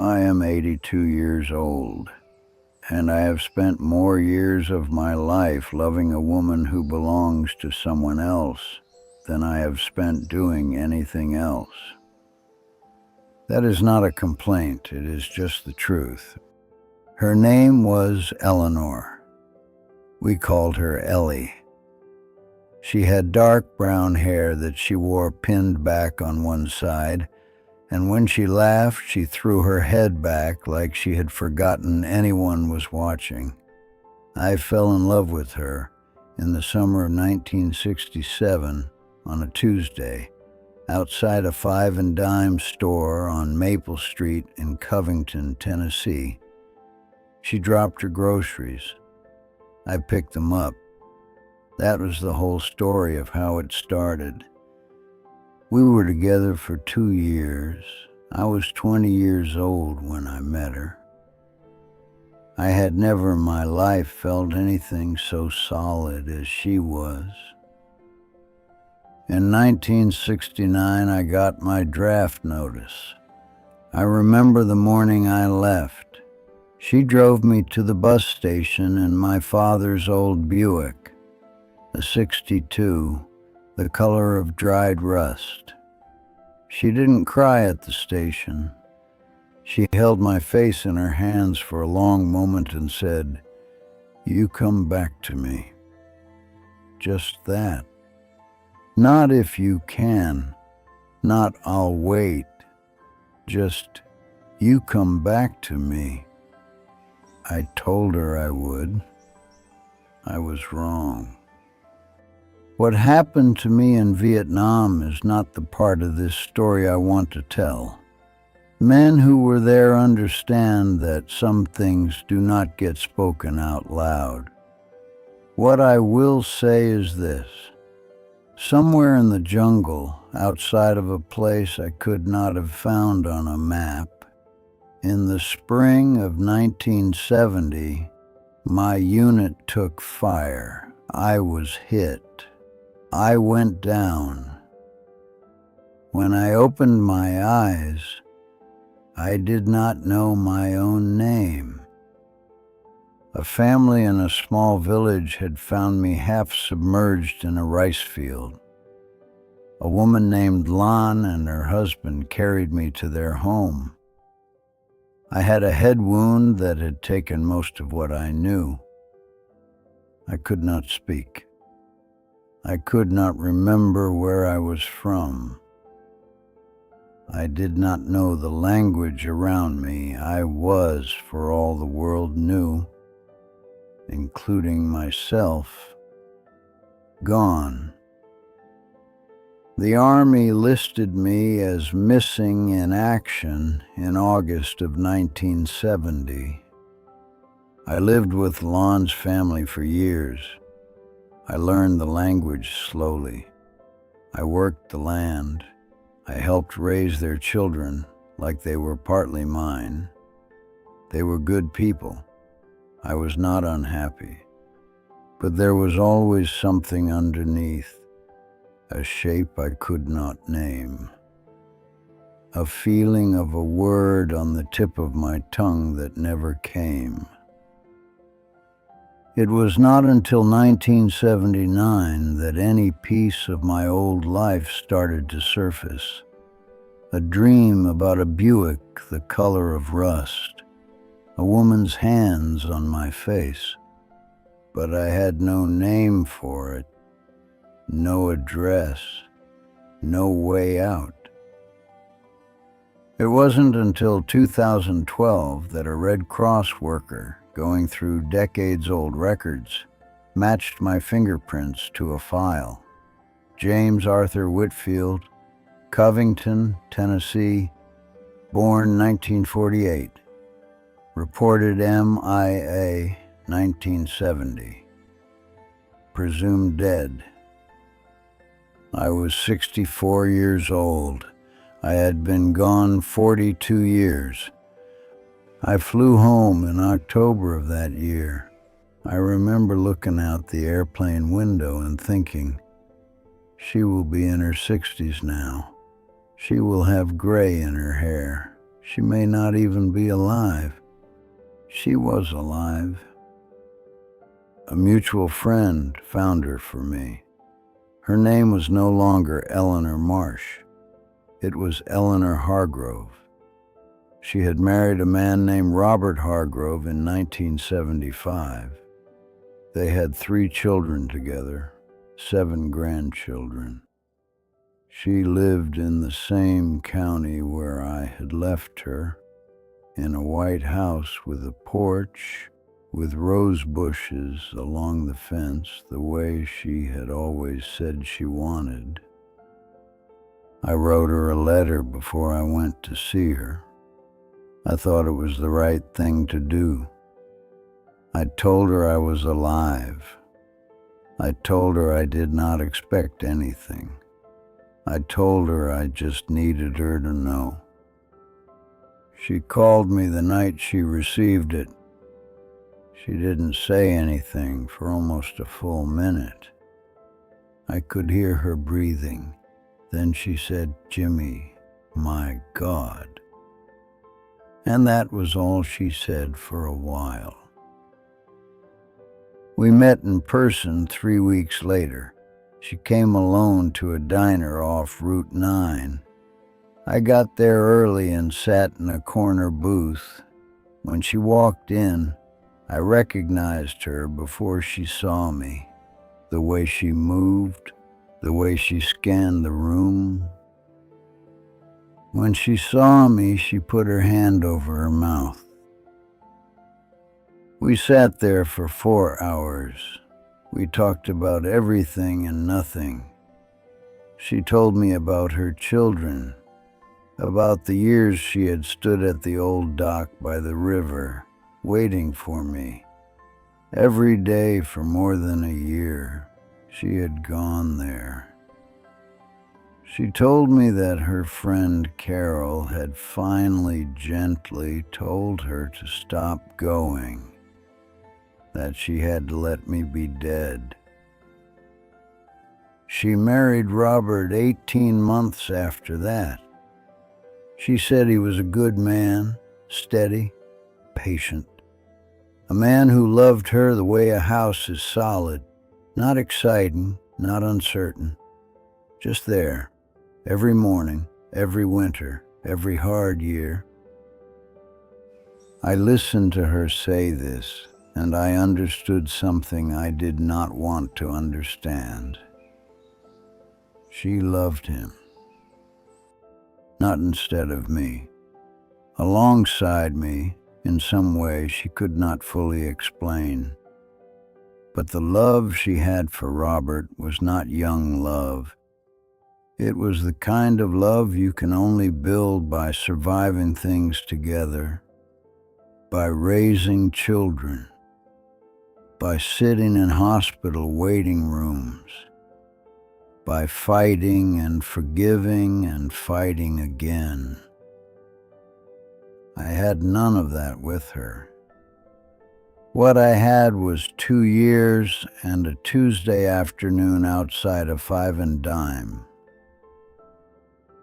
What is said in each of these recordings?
I am 82 years old, and I have spent more years of my life loving a woman who belongs to someone else than I have spent doing anything else. That is not a complaint, it is just the truth. Her name was Eleanor. We called her Ellie. She had dark brown hair that she wore pinned back on one side, and when she laughed, she threw her head back like she had forgotten anyone was watching. I fell in love with her in the summer of 1967 on a Tuesday, outside a five and dime store on Maple Street in Covington, Tennessee. She dropped her groceries. I picked them up. That was the whole story of how it started. We were together for 2 years. I was 20 years old when I met her. I had never in my life felt anything so solid as she was. In 1969, I got my draft notice. I remember the morning I left. She drove me to the bus station in my father's old Buick, a '62, the color of dried rust. She didn't cry at the station. She held my face in her hands for a long moment and said, "You come back to me." Just that. Not if you can, not I'll wait. Just, you come back to me. I told her I would. I was wrong. What happened to me in Vietnam is not the part of this story I want to tell. Men who were there understand that some things do not get spoken out loud. What I will say is this. Somewhere in the jungle, outside of a place I could not have found on a map, in the spring of 1970, my unit took fire. I was hit. I went down. When I opened my eyes, I did not know my own name. A family in a small village had found me half submerged in a rice field. A woman named Lan and her husband carried me to their home. I had a head wound that had taken most of what I knew. I could not speak. I could not remember where I was from. I did not know the language around me. I was, for all the world knew, including myself, gone. The Army listed me as missing in action in August of 1970. I lived with Lon's family for years. I learned the language slowly. I worked the land. I helped raise their children like they were partly mine. They were good people. I was not unhappy. But there was always something underneath, a shape I could not name, a feeling of a word on the tip of my tongue that never came. It was not until 1979 that any piece of my old life started to surface. A dream about a Buick the color of rust, a woman's hands on my face. But I had no name for it, no address, no way out. It wasn't until 2012 that a Red Cross worker, going through decades-old records, matched my fingerprints to a file. James Arthur Whitfield, Covington, Tennessee, born 1948, reported MIA 1970, presumed dead. I was 64 years old. I had been gone 42 years. I flew home in October of that year. I remember looking out the airplane window and thinking, she will be in her 60s now. She will have gray in her hair. She may not even be alive. She was alive. A mutual friend found her for me. Her name was no longer Eleanor Marsh. It was Eleanor Hargrove. She had married a man named Robert Hargrove in 1975. They had 3 children together, 7 grandchildren. She lived in the same county where I had left her, in a white house with a porch, with rose bushes along the fence, the way she had always said she wanted. I wrote her a letter before I went to see her. I thought it was the right thing to do. I told her I was alive. I told her I did not expect anything. I told her I just needed her to know. She called me the night she received it. She didn't say anything for almost a full minute. I could hear her breathing. Then she said, "Jimmy, my God." And that was all she said for a while. We met in person 3 weeks later. She came alone to a diner off Route 9. I got there early and sat in a corner booth. When she walked in, I recognized her before she saw me. The way she moved, the way she scanned the room. When she saw me, she put her hand over her mouth. We sat there for 4 hours. We talked about everything and nothing. She told me about her children, about the years she had stood at the old dock by the river, waiting for me. Every day for more than a year, she had gone there. She told me that her friend Carol had finally gently told her to stop going, that she had to let me be dead. She married Robert 18 months after that. She said he was a good man, steady, patient. A man who loved her the way a house is solid, not exciting, not uncertain, just there, every morning, every winter, every hard year. I listened to her say this, and I understood something I did not want to understand. She loved him. Not instead of me. Alongside me, in some way she could not fully explain. But the love she had for Robert was not young love. It was the kind of love you can only build by surviving things together, by raising children, by sitting in hospital waiting rooms, by fighting and forgiving and fighting again. I had none of that with her. What I had was 2 years and a Tuesday afternoon outside of Five and Dime.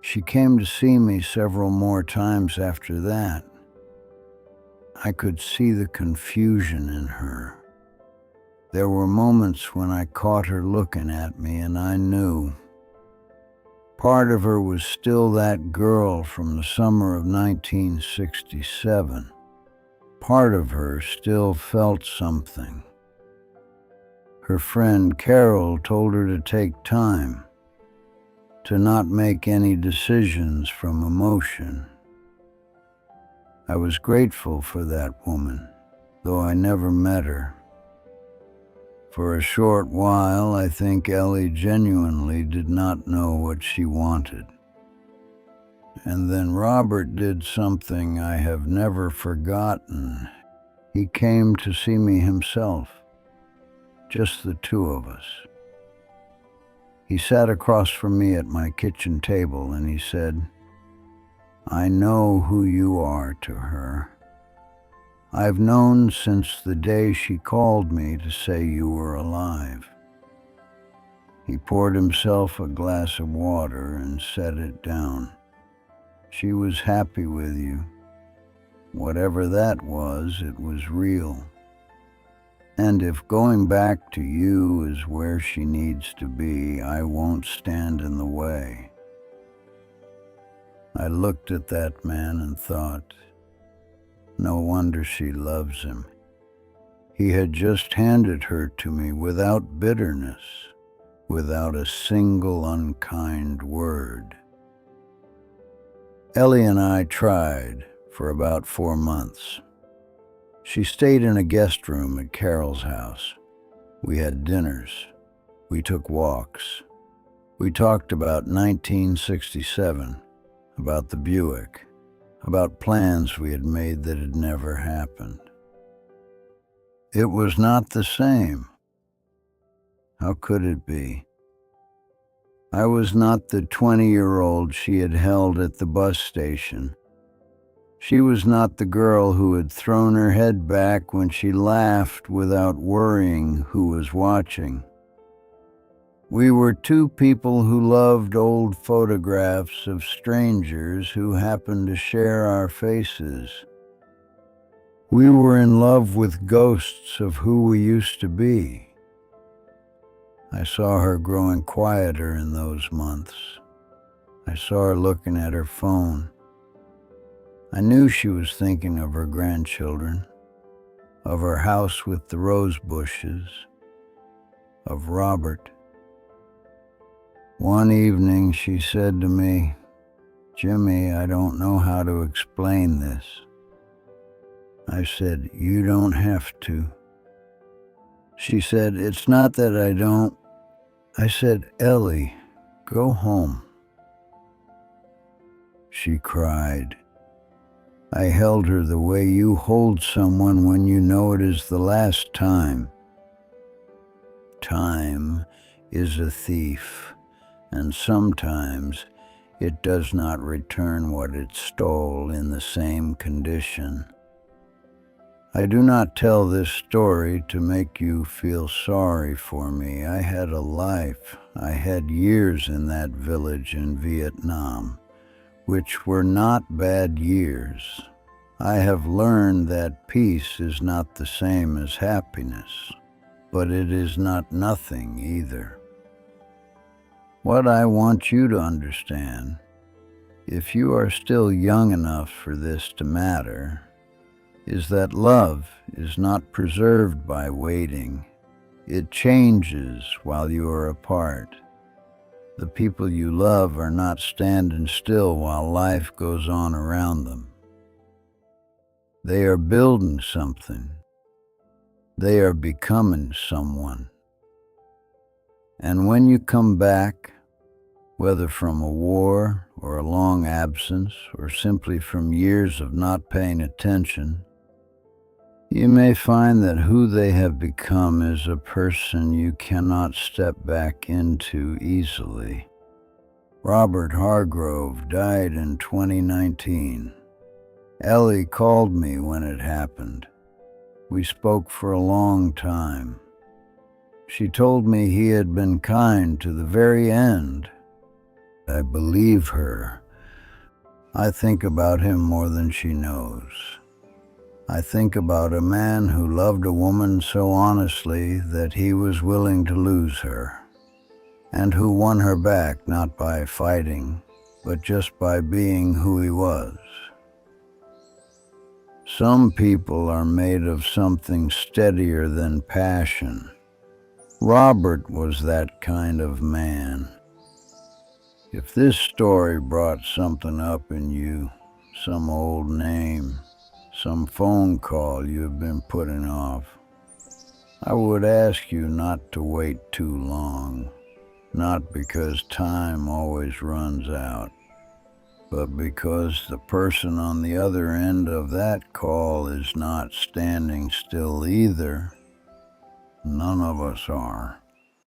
She came to see me several more times after that. I could see the confusion in her. There were moments when I caught her looking at me and I knew. Part of her was still that girl from the summer of 1967. Part of her still felt something. Her friend Carol told her to take time, to not make any decisions from emotion. I was grateful for that woman, though I never met her. For a short while, I think Ellie genuinely did not know what she wanted. And then Robert did something I have never forgotten. He came to see me himself, just the 2 of us. He sat across from me at my kitchen table and he said, "I know who you are to her. I've known since the day she called me to say you were alive." He poured himself a glass of water and set it down. She was happy with you. Whatever that was, it was real. And if going back to you is where she needs to be, I won't stand in the way." I looked at that man and thought, no wonder she loves him. He had just handed her to me without bitterness, without a single unkind word. Ellie and I tried for about 4 months. She stayed in a guest room at Carol's house. We had dinners. We took walks. We talked about 1967, about the Buick, about plans we had made that had never happened. It was not the same. How could it be? I was not the 20-year-old she had held at the bus station. She was not the girl who had thrown her head back when she laughed without worrying who was watching. We were two people who loved old photographs of strangers who happened to share our faces. We were in love with ghosts of who we used to be. I saw her growing quieter in those months. I saw her looking at her phone. I knew she was thinking of her grandchildren, of her house with the rose bushes, of Robert. One evening she said to me, "Jimmy, I don't know how to explain this." I said, "You don't have to." She said, "It's not that I don't." I said, "Ellie, go home." She cried. I held her the way you hold someone when you know it is the last time. Time is a thief, and sometimes it does not return what it stole in the same condition. I do not tell this story to make you feel sorry for me. I had a life. I had years in that village in Vietnam, which were not bad years. I have learned that peace is not the same as happiness, but it is not nothing either. What I want you to understand, if you are still young enough for this to matter, is that love is not preserved by waiting. It changes while you are apart. The people you love are not standing still while life goes on around them. They are building something. They are becoming someone. And when you come back, whether from a war or a long absence or simply from years of not paying attention, you may find that who they have become is a person you cannot step back into easily. Robert Hargrove died in 2019. Ellie called me when it happened. We spoke for a long time. She told me he had been kind to the very end. I believe her. I think about him more than she knows. I think about a man who loved a woman so honestly that he was willing to lose her, and who won her back not by fighting, but just by being who he was. Some people are made of something steadier than passion. Robert was that kind of man. If this story brought something up in you, some old name, some phone call you have been putting off, I would ask you not to wait too long, not because time always runs out, but because the person on the other end of that call is not standing still either. None of us are.